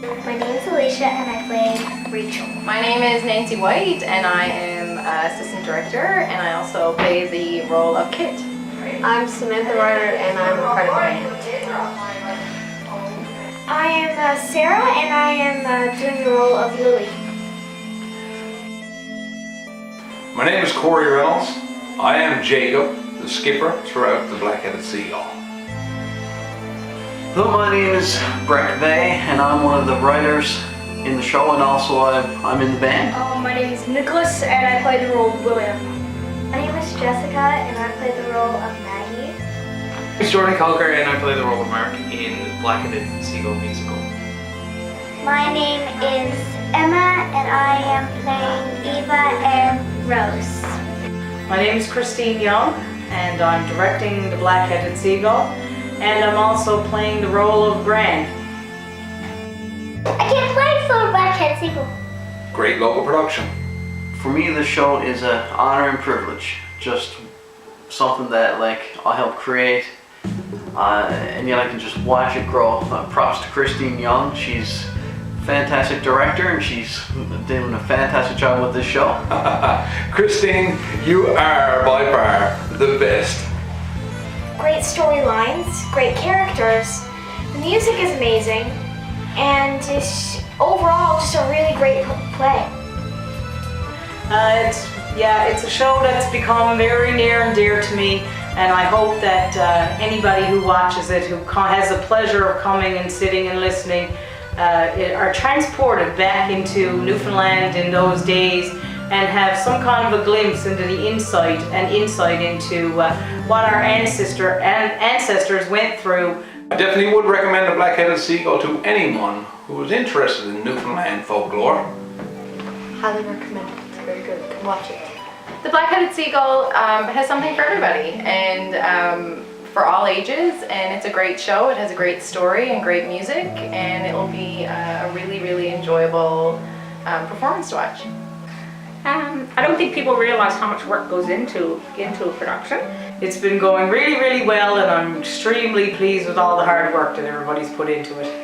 My name is Alicia and I play Rachel. My name is Nancy White and I am assistant director and I also play the role of Kit. I'm Samantha Ryder and I'm part of the band. I am Sarah and I am doing the role of Lily. My name is Corey Reynolds. I am Jacob, the skipper throughout the Black Headed Seagull. Hello, my name is Brett Bay and I'm one of the writers in the show and also I'm in the band. My name is Nicholas and I play the role of William. My name is Jessica and I play the role of Maggie. It's Jordan Coker and I play the role of Mark in Black Headed Seagull musical. My name is Emma and I am playing Eva and Rose. My name is Christine Young and I'm directing the Black Headed Seagull and I'm also playing the role of Gran. I can't play for Black Headed Seagull. Great local production. For me, the show is an honor and privilege. Just something that I'll help create and yet I can just watch it grow. Props to Christine Young. She's a fantastic director and she's doing a fantastic job with this show. Christine, you are by far the best. Great storylines, great characters, the music is amazing, and it's overall just a really great play. It's a show that's become very near and dear to me, and I hope that anybody who watches it, who has the pleasure of coming and sitting and listening, are transported back into Newfoundland in those days and have some kind of a glimpse into the insight into what our ancestors went through. I definitely would recommend the Black Headed Seagull to anyone who is interested in Newfoundland folklore. Highly recommend it. It's very good. Come watch it. The Black Headed Seagull has something for everybody and for all ages, and it's a great show. It has a great story and great music, and it will be a really, really enjoyable performance to watch. I don't think people realize how much work goes into a production. It's been going really, really well and I'm extremely pleased with all the hard work that everybody's put into it.